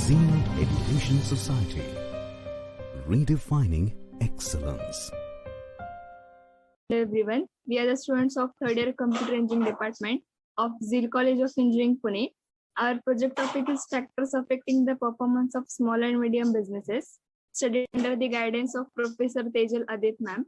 Zeal Education Society, redefining excellence. Hello everyone, we are the students of third year Computer Engineering Department of Zeal College of Engineering, Pune. Our project topic is factors affecting the performance of small and medium businesses, studied under the guidance of Professor Tejal Adit ma'am.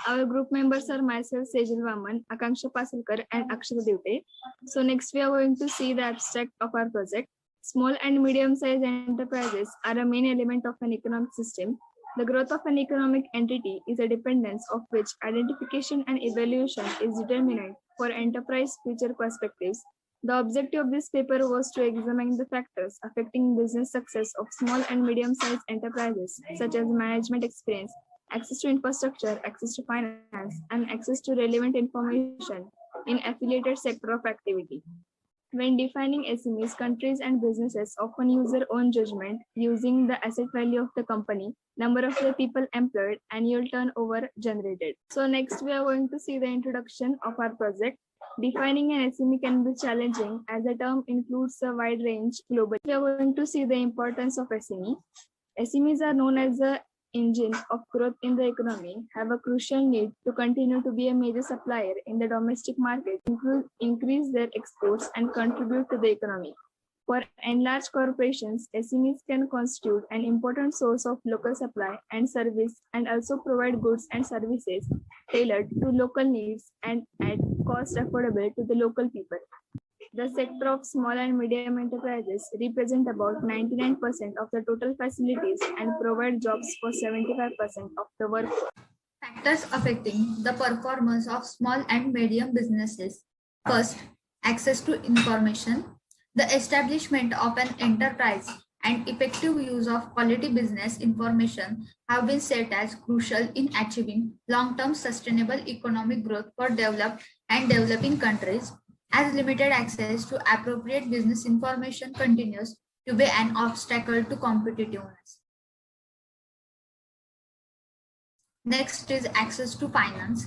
Our group members are myself, Sejal Vaman, Akanksha Pasilkar, and Akshara Devte. So next we are going to see the abstract of our project. Small and medium-sized enterprises are a main element of an economic system. The growth of an economic entity is a dependence of which identification and evaluation is determinant for enterprise future perspectives. The objective of this paper was to examine the factors affecting business success of small and medium-sized enterprises, such as management experience, access to infrastructure, access to finance, and access to relevant information in affiliated sector of activity. When defining SMEs, countries and businesses often use their own judgment using the asset value of the company, number of the people employed, annual turnover generated. So next we are going to see the introduction of our project. Defining an SME can be challenging as the term includes a wide range globally. We are going to see the importance of SME. SMEs are known as the engine of growth in the economy, have a crucial need to continue to be a major supplier in the domestic market, increase their exports, and contribute to the economy. For enlarged corporations, SMEs can constitute an important source of local supply and service and also provide goods and services tailored to local needs and at cost affordable to the local people. The sector of small and medium enterprises represent about 99% of the total facilities and provide jobs for 75% of the workforce. Factors affecting the performance of small and medium businesses. First, access to information. The establishment of an enterprise and effective use of quality business information have been set as crucial in achieving long-term sustainable economic growth for developed and developing countries, as limited access to appropriate business information continues to be an obstacle to competitiveness. Next is access to finance.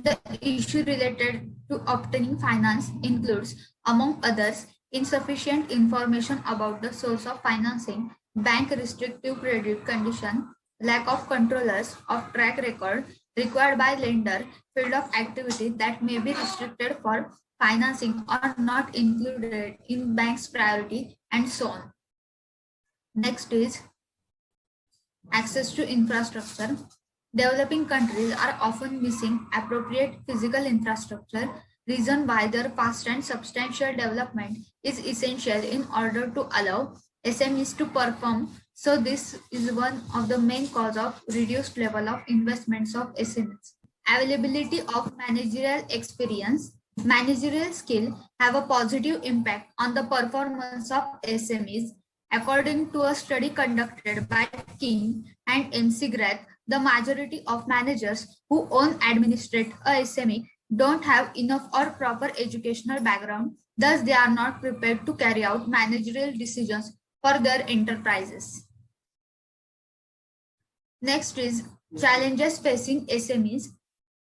The issue related to obtaining finance includes, among others, insufficient information about the source of financing, bank restrictive credit condition, lack of controllers of track record required by lender, field of activity that may be restricted for financing or not included in bank's priority, and so on. Next is access to infrastructure. Developing countries are often missing appropriate physical infrastructure, reason why their fast and substantial development is essential in order to allow SMEs to perform. So this is one of the main cause of reduced level of investments of SMEs. Availability of managerial experience. Managerial skill have a positive impact on the performance of SMEs. According to a study conducted by King and MC Grath, the majority of managers who own administrate a SME don't have enough or proper educational background, thus they are not prepared to carry out managerial decisions for their enterprises. Next is challenges facing SMEs.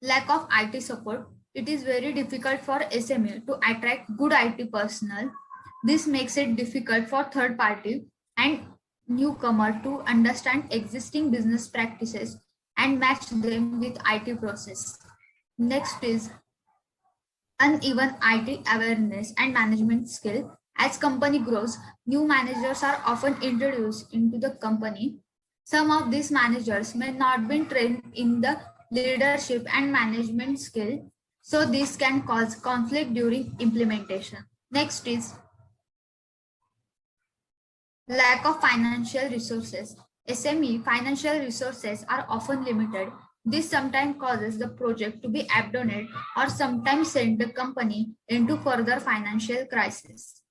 Lack of IT support. It is very difficult for SME to attract good IT personnel. This makes it difficult for third party and newcomer to understand existing business practices and match them with IT process. Next is uneven IT awareness and management skill. As company grows, new managers are often introduced into the company. Some of these managers may not be trained in the leadership and management skill, so this can cause conflict during implementation. Next is lack of financial resources. SME financial resources are often limited. This sometimes causes the project to be abandoned or sometimes send the company into further financial crisis.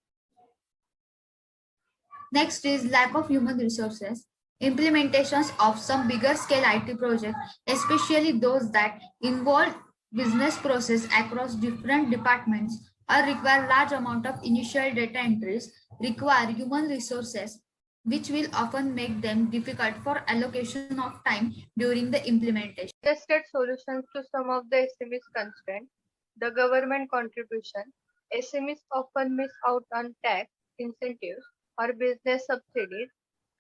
Next is lack of human resources. Implementations of some bigger scale IT projects, especially those that involve business process across different departments or require large amount of initial data entries, require human resources, which will often make them difficult for allocation of time during the implementation. Suggested solutions to some of the SMEs constraints. The government contribution. SMEs often miss out on tax incentives or business subsidies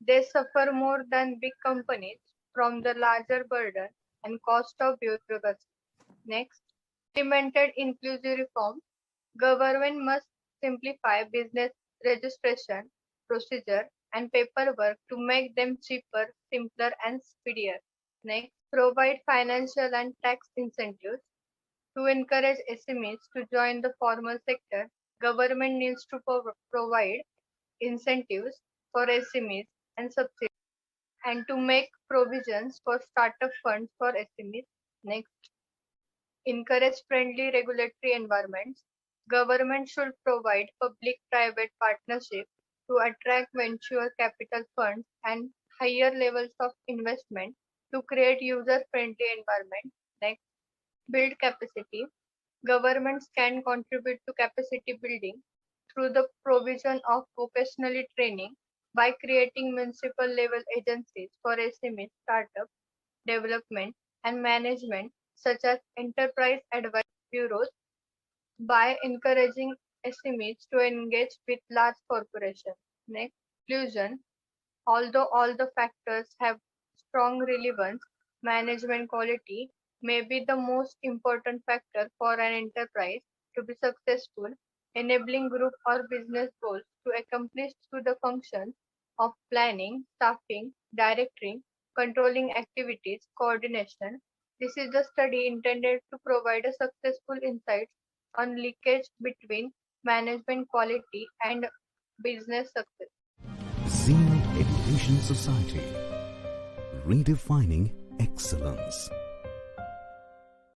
They suffer more than big companies from the larger burden and cost of bureaucracy. Next, implemented inclusive reform. Government must simplify business registration, procedure, and paperwork to make them cheaper, simpler, and speedier. Next, provide financial and tax incentives. To encourage SMEs to join the formal sector, government needs to provide incentives for SMEs and subsidies and to make provisions for startup funds for SMEs. Next, encourage friendly regulatory environments. Government should provide public-private partnership to attract venture capital funds and higher levels of investment to create user-friendly environment. Next, build capacity. Governments can contribute to capacity building through the provision of vocational training by creating municipal level agencies for SME startup development and management such as enterprise advice bureaus by encouraging SMEs to engage with large corporations. Next, inclusion. Although all the factors have strong relevance, management quality may be the most important factor for an enterprise to be successful, enabling group or business goals to accomplish through the functions of planning, staffing, directing, controlling activities, coordination. This is the study intended to provide a successful insights on linkage between management quality and business success. Zeal Education Society. Redefining excellence.